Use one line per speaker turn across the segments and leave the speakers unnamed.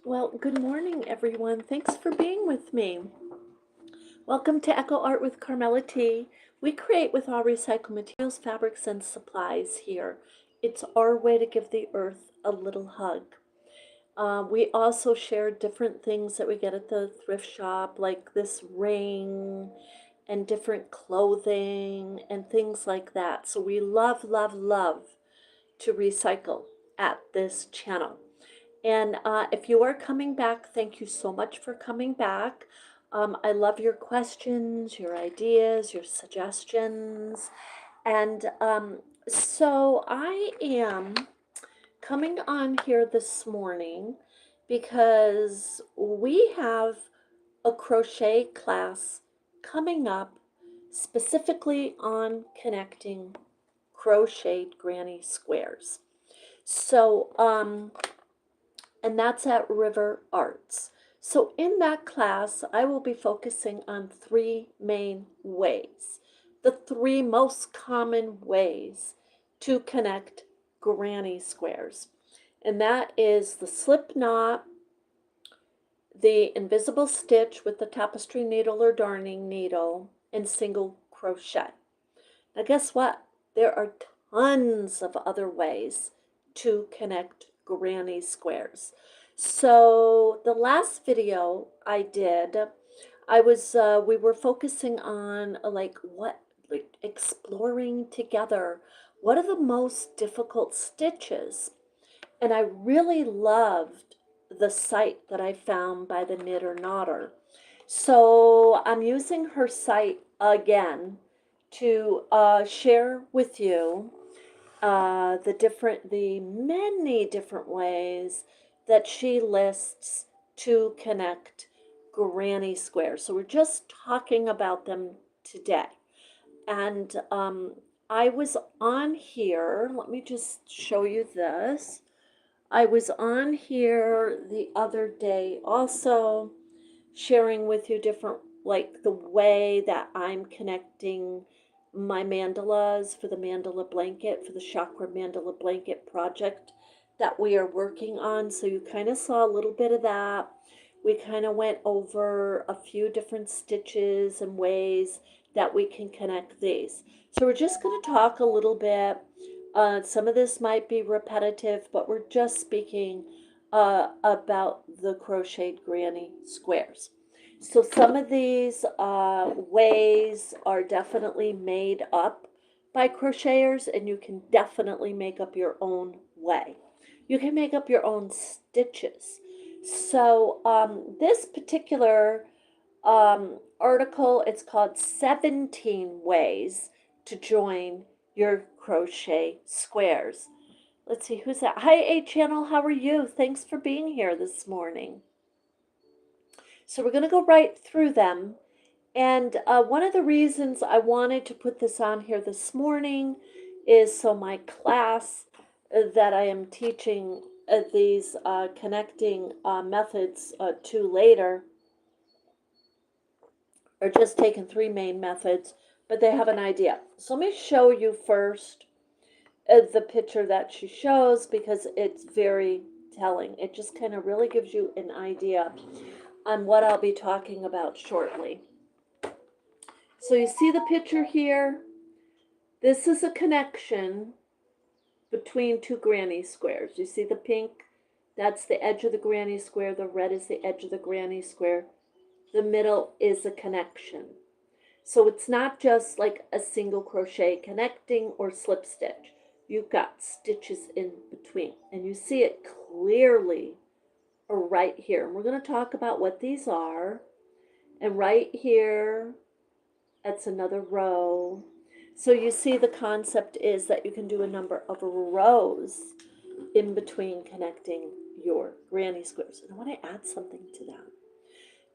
Well, good morning, everyone. Thanks for being with me. Welcome to Echo Art with Carmella-T. We create with all recycled materials, fabrics, and supplies here. It's our way to give the earth a little hug. We also share different things that we get at the thrift shop, like this ring and different clothing and things like that. So we love, love, love to recycle at this channel. And if you are coming back, thank you so much for coming back. I love your questions, your ideas, your suggestions. And so I am coming on here this morning because we have a crochet class coming up specifically on connecting crocheted granny squares. So, and that's at River Arts. So in that class, I will be focusing on three main ways, the three most common ways to connect granny squares. And that is the slip knot, the invisible stitch with the tapestry needle or darning needle, and single crochet. Now guess what? There are tons of other ways to connect granny squares. So the last video I did, we were focusing on like exploring together what are the most difficult stitches. And I really loved the site that I found by the Knitter Knotter. So I'm using her site again to share with you the many different ways that she lists to connect granny squares. So we're just talking about them today. And I was on here, let me just show you this. I was on here the other day also sharing with you different, like the way that I'm connecting my mandalas for the mandala blanket, for the chakra mandala blanket project that we are working on. So you kind of saw a little bit of that. We kind of went over a few different stitches and ways that we can connect these. So we're just going to talk a little bit. Some of this might be repetitive, but we're just speaking about the crocheted granny squares. So some of these ways are definitely made up by crocheters, and you can definitely make up your own way. You can make up your own stitches. So this particular article, it's called 17 Ways to Join Your Crochet Squares. Let's see, who's that? Hi, A Channel, how are you? Thanks for being here this morning. So we're going to go right through them. And one of the reasons I wanted to put this on here this morning is so my class that I am teaching these connecting methods to later are just taking three main methods, but they have an idea. So let me show you first the picture that she shows because it's very telling. It just kind of really gives you an idea on what I'll be talking about shortly. So you see the picture here? This is a connection between two granny squares. You see the pink? That's the edge of the granny square. The red is the edge of the granny square. The middle is a connection. So it's not just like a single crochet connecting or slip stitch. You've got stitches in between. And you see it clearly right here. And we're going to talk about what these are. And right here, that's another row. So you see the concept is that you can do a number of rows in between connecting your granny squares. And I want to add something to that.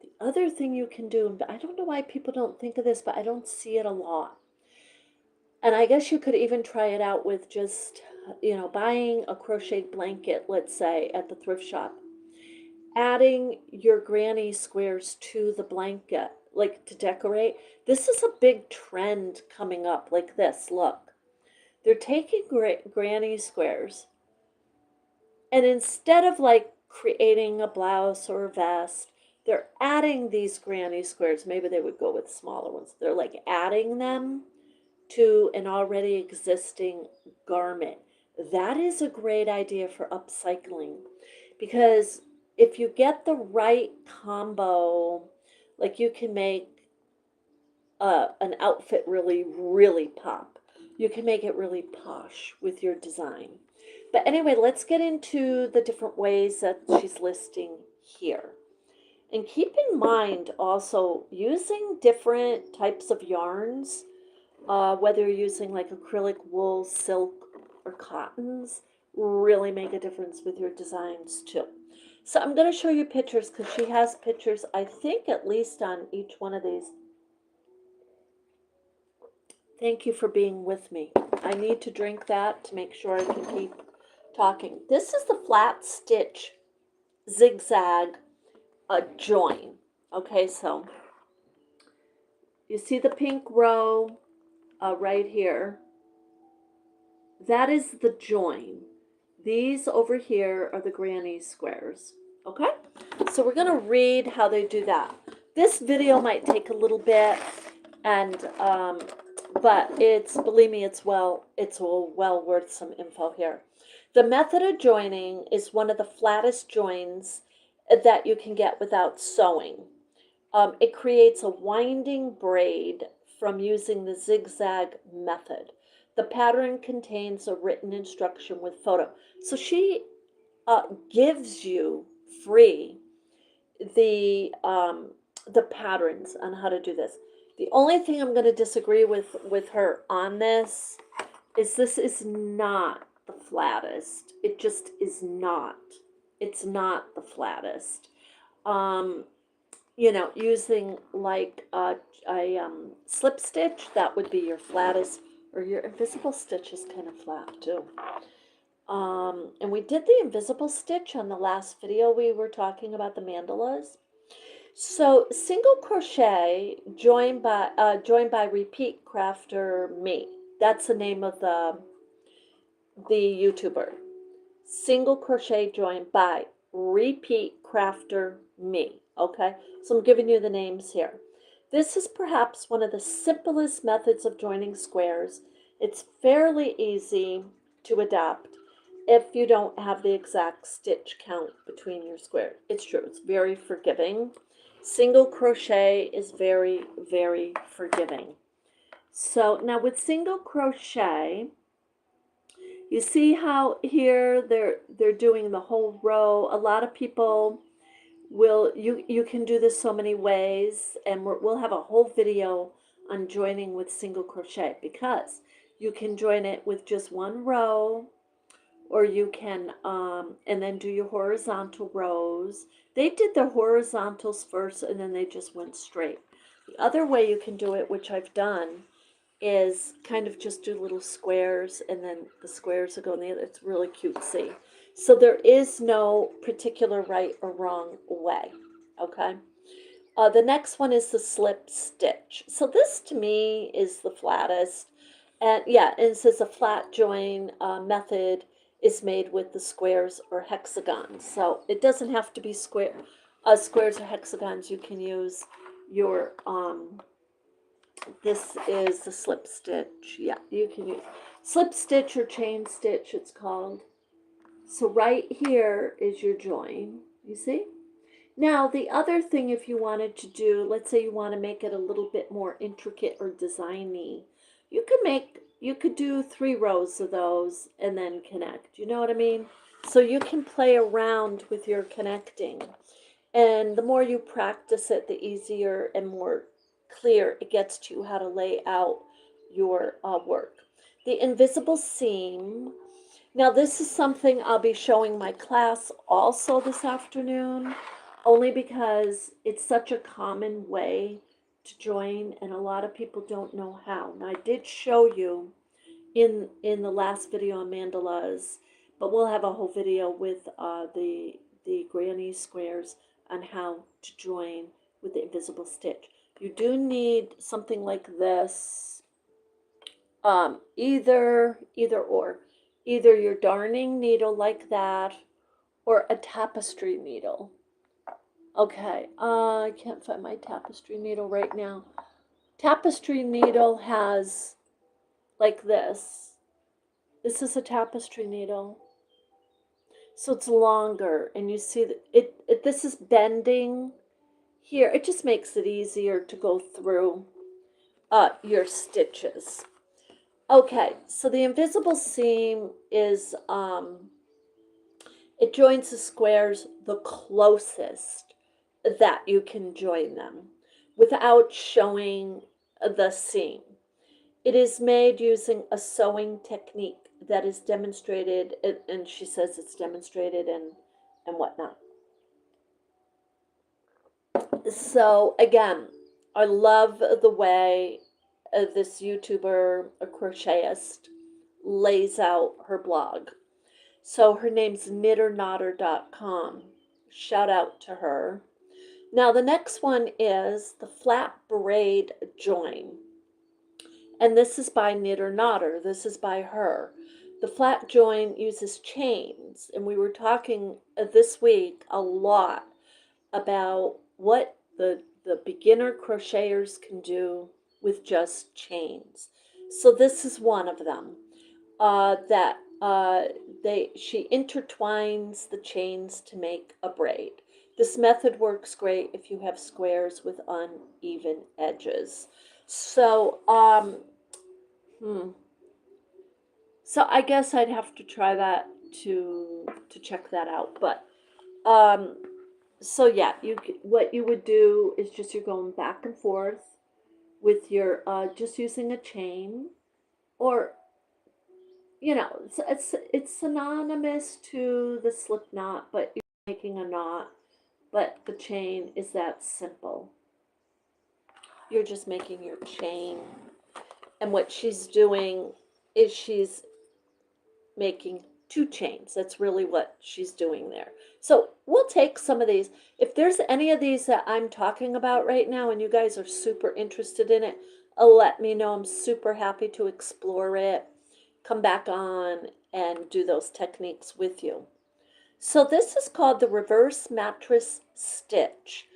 The other thing you can do, and I don't know why people don't think of this, but I don't see it a lot. And I guess you could even try it out with just, buying a crocheted blanket, let's say, at the thrift shop. Adding your granny squares to the blanket, like to decorate. This is a big trend coming up, like this, look. They're taking granny squares, and instead of like creating a blouse or a vest, they're adding these granny squares. Maybe they would go with smaller ones. They're like adding them to an already existing garment. That is a great idea for upcycling, because if you get the right combo, like you can make an outfit really, really pop. You can make it really posh with your design. But anyway, let's get into the different ways that she's listing here. And keep in mind also using different types of yarns, whether you're using like acrylic, wool, silk, or cottons, really make a difference with your designs too. So I'm going to show you pictures because she has pictures, I think, at least on each one of these. Thank you for being with me. I need to drink that to make sure I can keep talking. This is the flat stitch zigzag join. Okay, so you see the pink row right here. That is the join. These over here are the granny squares. Okay, so we're going to read how they do that. This video might take a little bit, and but it's, believe me, it's well worth some info here. The method of joining is one of the flattest joins that you can get without sewing. It creates a winding braid from using the zigzag method. The pattern contains a written instruction with photo. So she gives you free the patterns on how to do this. The only thing I'm going to disagree with her on this is not the flattest. It just is not. It's not the flattest. You know, using like a slip stitch, that would be your flattest, or your invisible stitch is kind of flat too. And we did the invisible stitch on the last video. We were talking about the mandalas. So single crochet joined by repeat crafter me. That's the name of the YouTuber. Single crochet joined by repeat crafter me. Okay, so I'm giving you the names here. This is perhaps one of the simplest methods of joining squares. It's fairly easy to adopt if you don't have the exact stitch count between your squares. It's true, it's very forgiving. Single crochet is very, very forgiving. So now with single crochet, you see how here they're doing the whole row. A lot of people will, you can do this so many ways, and we'll have a whole video on joining with single crochet, because you can join it with just one row, or you can and then do your horizontal rows. They did the horizontals first and then they just went straight. The other way you can do it, which I've done, is kind of just do little squares, and then the squares will go in the other. It's really cutesy. So there is no particular right or wrong way. Okay. The next one is the slip stitch. So this to me is the flattest. And yeah, and it says a flat join method is made with the squares or hexagons. So it doesn't have to be squares or hexagons. You can use your this is the slip stitch. Yeah, you can use slip stitch or chain stitch, it's called. So right here is your join, you see? Now the other thing, if you wanted to do, let's say you want to make it a little bit more intricate or designy, you could do 3 rows of those and then connect. You know what I mean? So you can play around with your connecting. And the more you practice it, the easier and more clear it gets to you how to lay out your work. The invisible seam. Now this is something I'll be showing my class also this afternoon, only because it's such a common way to join and a lot of people don't know how. And I did show you in the last video on mandalas, but we'll have a whole video with the granny squares on how to join with the invisible stitch. You do need something like this, either your darning needle like that, or a tapestry needle. Okay, I can't find my tapestry needle right now. Tapestry needle has like this. This is a tapestry needle. So it's longer, and you see that this is bending here. It just makes it easier to go through your stitches. Okay, so the invisible seam is it joins the squares the closest that you can join them without showing the seam. It is made using a sewing technique that is demonstrated, and she says it's demonstrated and whatnot. So again, I love the way this YouTuber, a crochetist, lays out her blog. So her name's knitternotter.com. Shout out to her. Now the next one is the flat braid join. And this is by Knitter Notter. This is by her. The flat join uses chains. And we were talking this week a lot about what the beginner crocheters can do with just chains. So this is one of them. She intertwines the chains to make a braid. This method works great if you have squares with uneven edges. So so I guess I'd have to try that to check that out. But so yeah, what you would do is just you're going back and forth with your just using a chain, or you know, it's synonymous to the slip knot, but you're making a knot, but the chain is that simple. You're just making your chain, and what she's doing is she's making two chains. That's really what she's doing there. So we'll take some of these. If there's any of these that I'm talking about right now and you guys are super interested in it, let me know. I'm super happy to explore it, come back on and do those techniques with you. So this is called the reverse mattress stitch.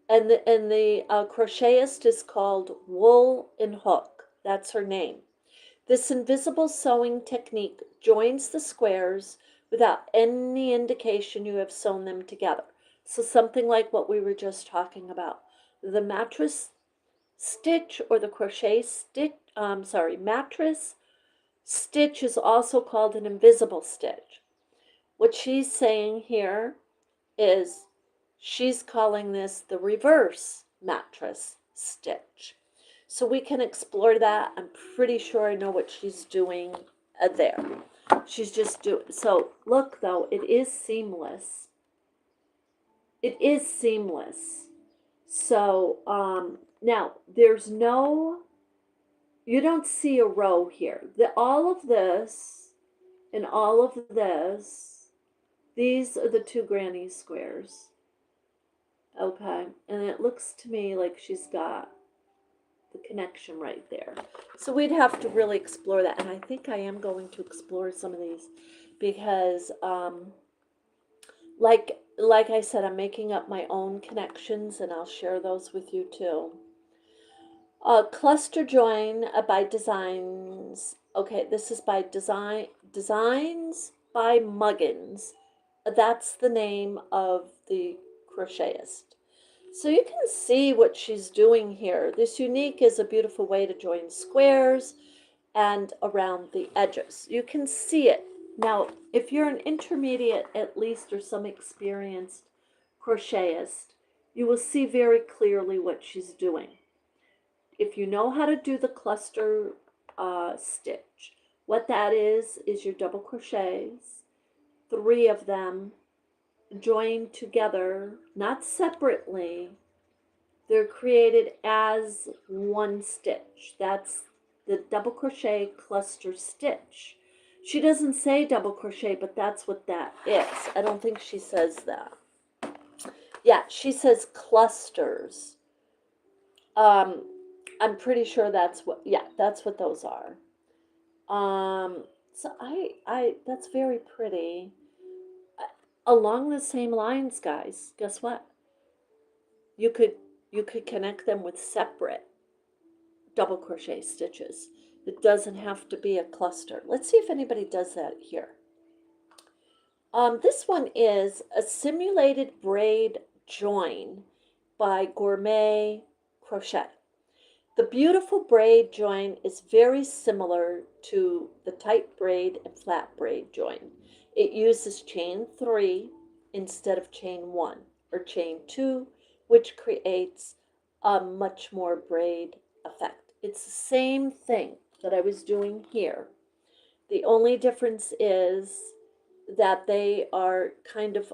And the crochetist is called Wool and Hook. That's her name. This invisible sewing technique joins the squares without any indication you have sewn them together. So something like what we were just talking about. The mattress stitch or the crochet stitch, mattress stitch is also called an invisible stitch. What she's saying here is she's calling this the reverse mattress stitch. So we can explore that. I'm pretty sure I know what she's doing there. She's just doing, so look though, it is seamless. It is seamless. So now there's no, you don't see a row here. All of this and all of this, these are the two granny squares. Okay, and it looks to me like she's got the connection right there. So we'd have to really explore that, and I think I am going to explore some of these because like I said, I'm making up my own connections, and I'll share those with you too. Cluster join by Designs. Okay, this is by Designs by Muggins. That's the name of the crochetist. So you can see what she's doing here. This unique is a beautiful way to join squares and around the edges. You can see it. Now, if you're an intermediate at least or some experienced crochetist, you will see very clearly what she's doing. If you know how to do the cluster stitch, what that is your double crochets, 3 of them joined together, not separately. They're created as one stitch. That's the double crochet cluster stitch. She doesn't say double crochet, but that's what that is. I don't think she says that. Yeah, she says clusters. I'm pretty sure that's what, yeah, that's what those are. So I that's very pretty. Along the same lines, guys, guess what? You could connect them with separate double crochet stitches. It doesn't have to be a cluster. Let's see if anybody does that here. This one is a simulated braid join by Gourmet Crochet. The beautiful braid join is very similar to the tight braid and flat braid join. It uses chain 3 instead of chain 1 or chain 2, which creates a much more braid effect. It's the same thing that I was doing here. The only difference is that they are kind of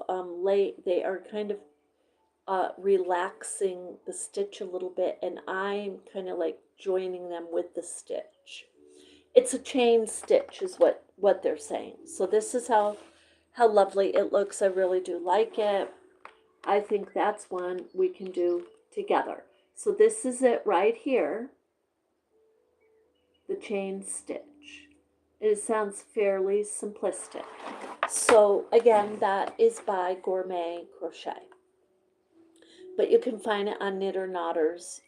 relaxing the stitch a little bit, and I'm kind of like joining them with the stitch. It's a chain stitch is what they're saying. So this is how lovely it looks. I really do like it. I think that's one we can do together. So this is it right here, the chain stitch. It sounds fairly simplistic. So again, that is by Gourmet Crochet. But you can find it on Knitter Knotter's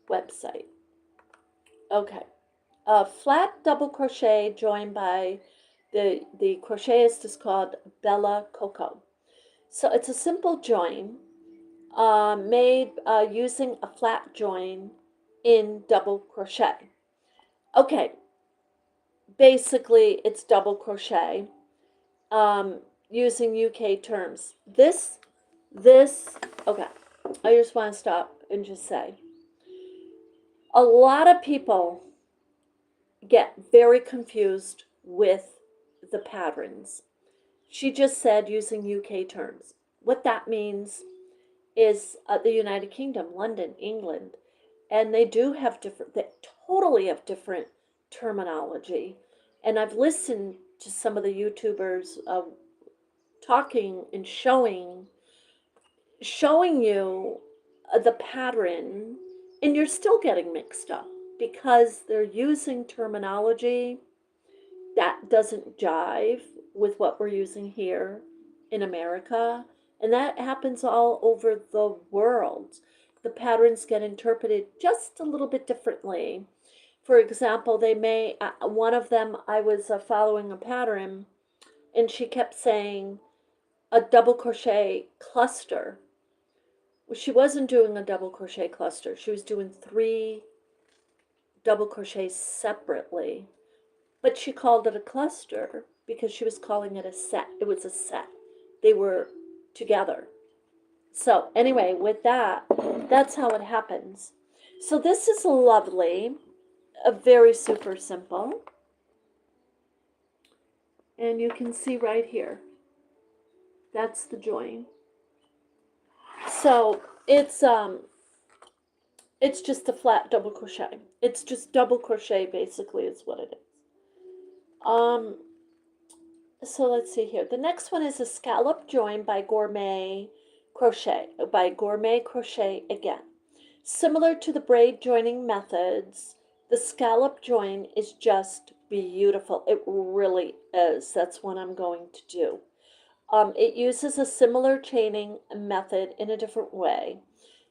website. Okay. A flat double crochet joined by the crochetist is called Bella Coco. So it's a simple join made using a flat join in double crochet. Okay, basically it's double crochet using UK terms. This, okay, I just want to stop and just say, a lot of people get very confused with the patterns. She just said using UK terms. What that means is the United Kingdom, London, England, and they do have different, they totally have different terminology. And I've listened to some of the YouTubers talking and showing you the pattern, and you're still getting mixed up because they're using terminology that doesn't jive with what we're using here in America. And that happens all over the world. The patterns get interpreted just a little bit differently. For example, they may, one of them, I was following a pattern, and she kept saying a double crochet cluster. She wasn't doing a double crochet cluster. She was doing 3 double crochets separately, but she called it a cluster because she was calling it a set. It was a set. They were together. So anyway, with that, that's how it happens. So this is lovely, a very super simple. And you can see right here, that's the join. So it's just a flat double crochet. It's just double crochet basically is what it is. So let's see here. The next one is a scallop join by Gourmet Crochet, again. Similar to the braid joining methods, the scallop join is just beautiful. It really is. That's what I'm going to do. It uses a similar chaining method in a different way.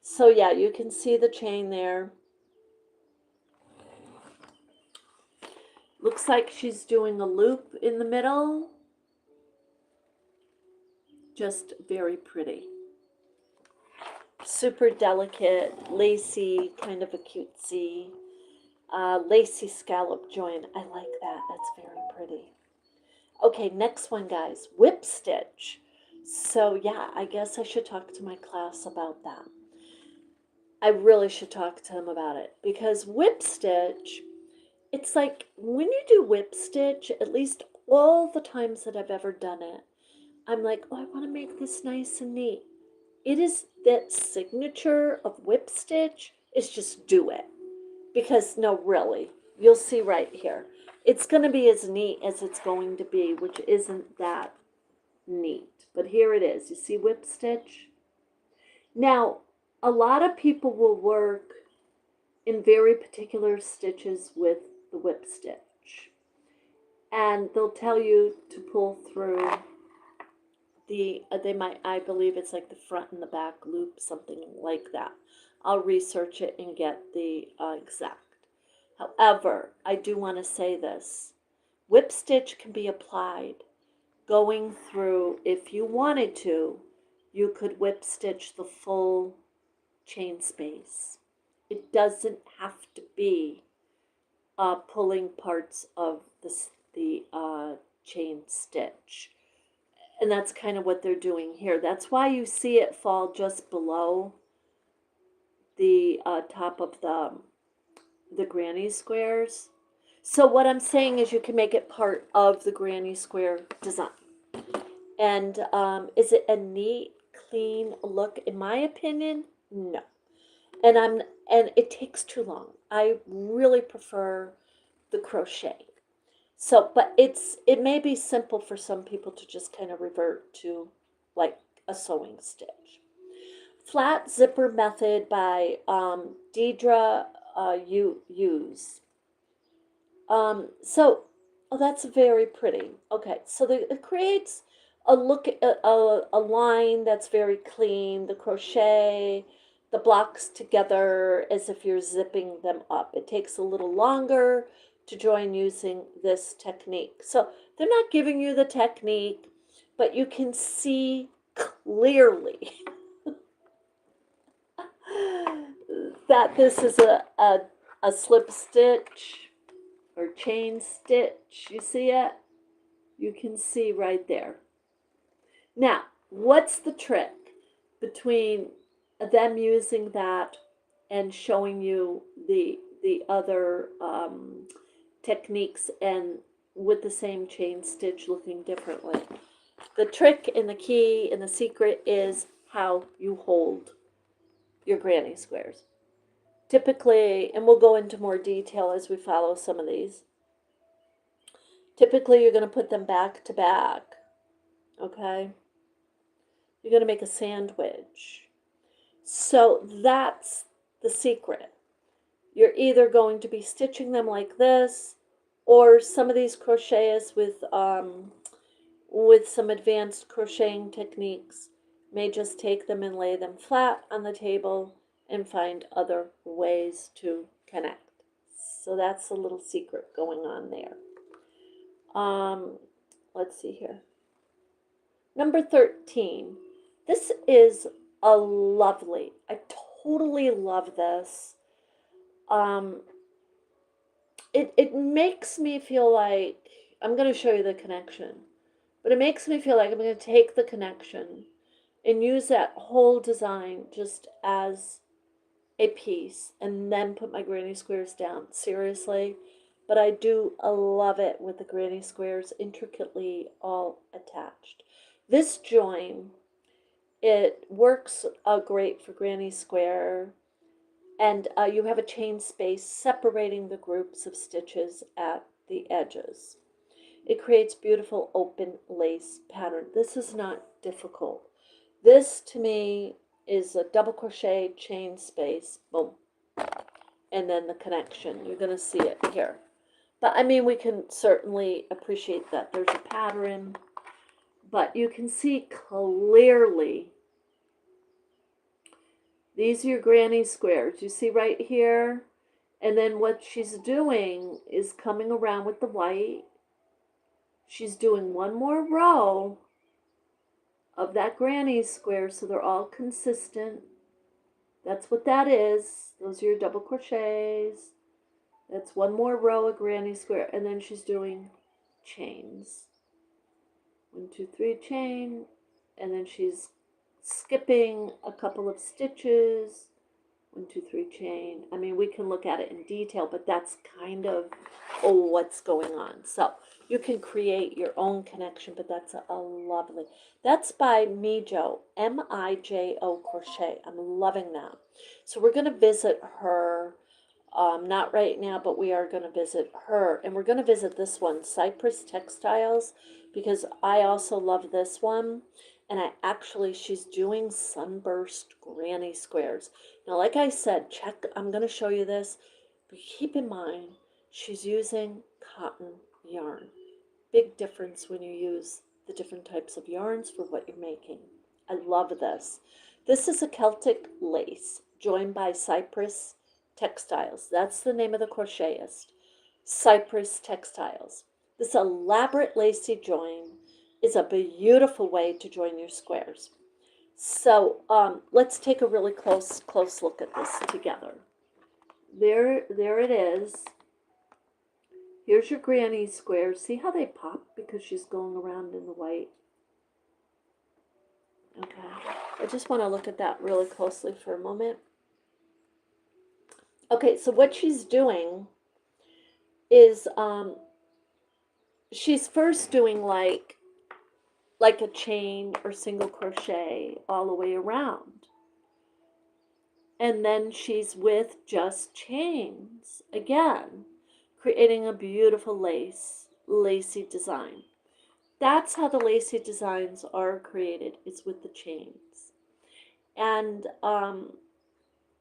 So yeah, you can see the chain there. Looks like she's doing a loop in the middle. Just very pretty. Super delicate, lacy, kind of a cutesy, lacy scallop join. I like that. That's very pretty. Okay, next one, guys. Whip stitch. So yeah, I guess I should talk to my class about that. I really should talk to them about it because whip stitch, it's like when you do whip stitch, at least all the times that I've ever done it, I'm like, oh, I want to make this nice and neat. It is that signature of whip stitch is just do it. Because no, really, you'll see right here. It's going to be as neat as it's going to be, which isn't that neat. But here it is. You see whip stitch? Now, a lot of people will work in very particular stitches with the whip stitch. And they'll tell you to pull through they might, I believe it's like the front and the back loop, something like that. I'll research it and get the exact. However, I do want to say this. Whip stitch can be applied going through, if you wanted to, you could whip stitch the full chain space. It doesn't have to be pulling parts of the chain stitch. And that's kind of what they're doing here. That's why you see it fall just below the top of the granny squares. So what I'm saying is you can make it part of the granny square design. And is it a neat, clean look? In my opinion, no. And it takes too long. I really prefer the crochet. So, but it may be simple for some people to just kind of revert to like a sewing stitch. Flat Zipper Method by Deidre Hughes. So, oh, that's very pretty. Okay, so it creates a look, a line that's very clean. The crochet, the blocks together as if you're zipping them up. It takes a little longer to join using this technique. So they're not giving you the technique, but you can see clearly that this is a slip stitch or chain stitch. You see it? You can see right there. Now, what's the trick between them using that and showing you the other techniques and with the same chain stitch looking differently? The trick and the key and the secret is how you hold your granny squares. Typically, and we'll go into more detail as we follow some of these, typically you're going to put them back to back, okay? You're going to make a sandwich. So that's the secret. You're either going to be stitching them like this, or some of these crocheters with some advanced crocheting techniques may just take them and lay them flat on the table and find other ways to connect. So that's a little secret going on there. Let's see here. Number 13. This is a lovely, I totally love this. It makes me feel like, I'm going to show you the connection, but it makes me feel like I'm going to take the connection and use that whole design just as a piece and then put my granny squares down. Seriously. But I do love it with the granny squares intricately all attached. This join, it works great for granny square, and you have a chain space separating the groups of stitches at the edges. It creates beautiful open lace pattern. This is not difficult. This to me is a double crochet chain space, boom, and then the connection. You're going to see it here. But I mean, we can certainly appreciate that there's a pattern, but you can see clearly these are your granny squares. You see right here? And then what she's doing is coming around with the white. She's doing one more row of that granny square so they're all consistent. That's what that is. Those are your double crochets. That's one more row of granny square, and then she's doing chains. 1, 2, 3 chain, and then she's skipping a couple of stitches. 1, 2, 3 chain. I mean, we can look at it in detail, but that's kind of what's going on. So you can create your own connection, but that's a lovely. That's by Mijo, M-I-J-O Crochet. I'm loving that. So we're going to visit her. Not right now, but we are going to visit her. And we're going to visit this one, Cypress Textiles, because I also love this one. And she's doing sunburst granny squares. Now, like I said, I'm going to show you this, but keep in mind, she's using cotton yarn. Big difference when you use the different types of yarns for what you're making. I love this. This is a Celtic lace joined by Cypress Textiles. That's the name of the crochetist. Cypress Textiles. This elaborate lacy join is a beautiful way to join your squares. So let's take a really close look at this together. There it is. Here's your granny square. See how they pop because she's going around in the white? Okay, I just want to look at that really closely for a moment. Okay, so what she's doing is she's first doing like a chain or single crochet all the way around. And then she's with just chains again, creating a beautiful lacy design. That's how the lacy designs are created, is with the chains. And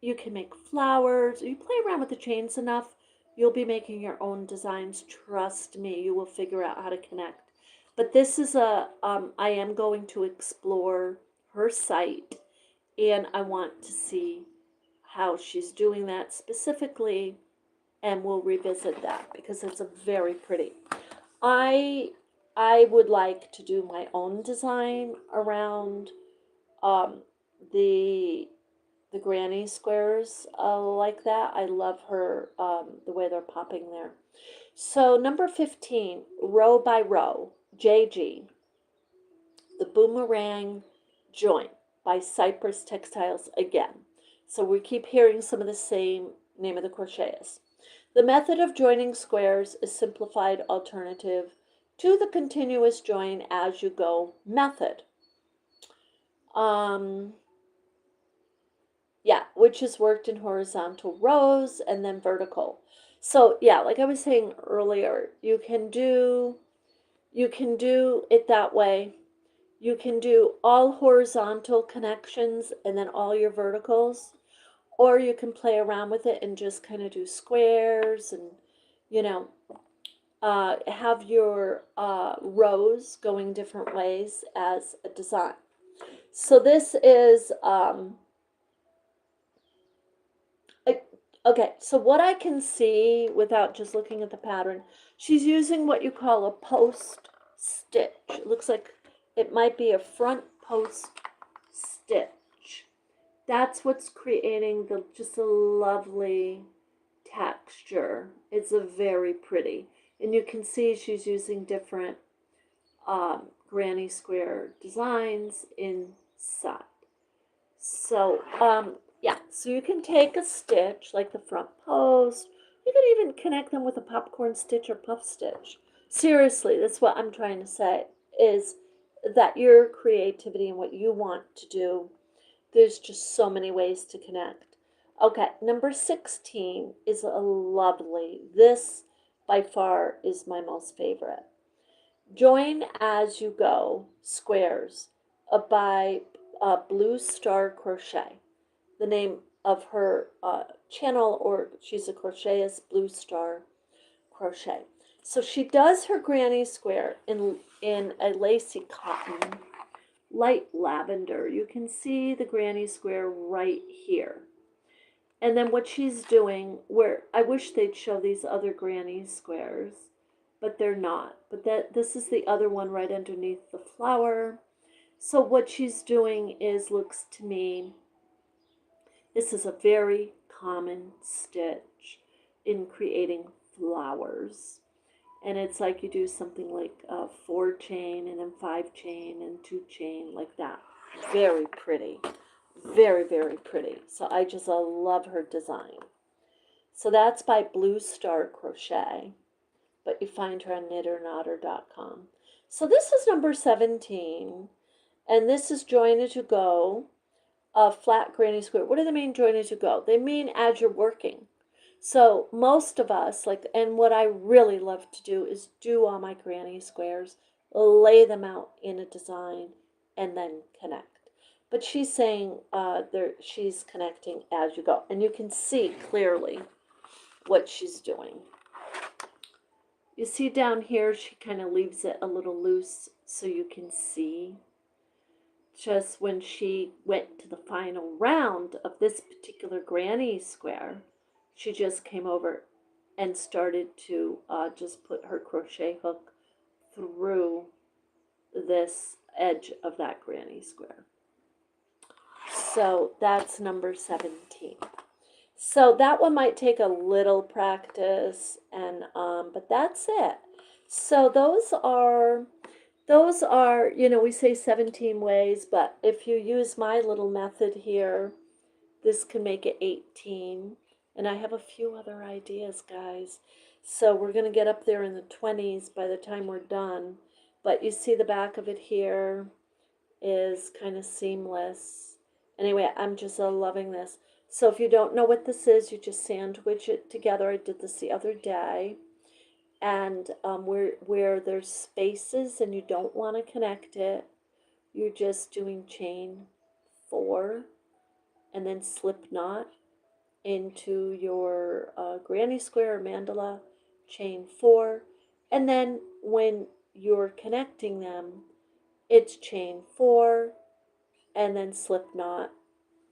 you can make flowers. You play around with the chains enough, you'll be making your own designs. Trust me, you will figure out how to connect. But this is I am going to explore her site, and I want to see how she's doing that specifically, and we'll revisit that because it's a very pretty. I would like to do my own design around the granny squares like that. I love her, the way they're popping there. So number 15, row by row, JG, the boomerang joint by Cypress Textiles again. So we keep hearing some of the same name of the crochetist. The method of joining squares is simplified alternative to the continuous join as you go method. Yeah, which is worked in horizontal rows and then vertical. So yeah, like I was saying earlier, you can do it that way. You can do all horizontal connections and then all your verticals, or you can play around with it and just kind of do squares and, you know, have your rows going different ways as a design. So this is, okay, so what I can see without just looking at the pattern, she's using what you call a post stitch. It looks like it might be a front post stitch. That's what's creating just a lovely texture. It's a very pretty. And you can see she's using different granny square designs inside. So, yeah, so you can take a stitch like the front post. You can even connect them with a popcorn stitch or puff stitch. Seriously, that's what I'm trying to say, is that your creativity and what you want to do, there's just so many ways to connect. Okay, number 16 is a lovely. This by far is my most favorite. Join as you go squares by Blue Star Crochet. The name of her channel, or she's a crochetist, Blue Star Crochet. So she does her granny square in a lacy cotton, light lavender. You can see the granny square right here. And then what she's doing, where I wish they'd show these other granny squares, but they're not. But this is the other one right underneath the flower. So what she's doing is, looks to me, this is a very common stitch in creating flowers. And it's like you do something like 4 chain and then 5 chain and 2 chain, like that. Very pretty. Very, very pretty. So I just love her design. So that's by Blue Star Crochet, but you find her on knitternotter.com. So this is number 17, and this is join as you go, flat granny square. What do they mean join as you go? They mean as you're working. So most of us, like, and what I really love to do is do all my granny squares, lay them out in a design, and then connect. But she's saying she's connecting as you go. And you can see clearly what she's doing. You see down here, she kind of leaves it a little loose so you can see just when she went to the final round of this particular granny square, she just came over and started to just put her crochet hook through this edge of that granny square. So that's number 17. So that one might take a little practice, and but that's it. So those are, you know, we say 17 ways, but if you use my little method here, this can make it 18. And I have a few other ideas, guys. So we're going to get up there in the 20s by the time we're done. But you see the back of it here is kind of seamless. Anyway, I'm just loving this. So if you don't know what this is, you just sandwich it together. I did this the other day. And where there's spaces and you don't want to connect it, you're just doing chain 4 and then slip knot into your granny square or mandala, chain 4, and then when you're connecting them, it's chain 4 and then slip knot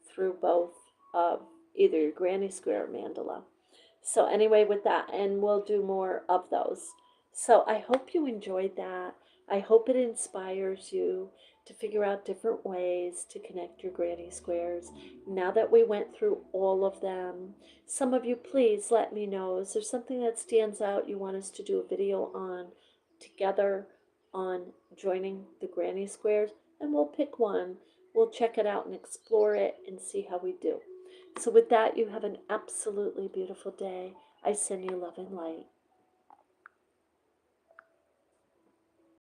through both of either your granny square or mandala. So anyway, with that, and we'll do more of those. So I hope you enjoyed that. I hope it inspires you to figure out different ways to connect your granny squares. Now that we went through all of them, some of you please let me know, is there something that stands out you want us to do a video on together on joining the granny squares? And we'll pick one. We'll check it out and explore it and see how we do. So with that, you have an absolutely beautiful day. I send you love and light.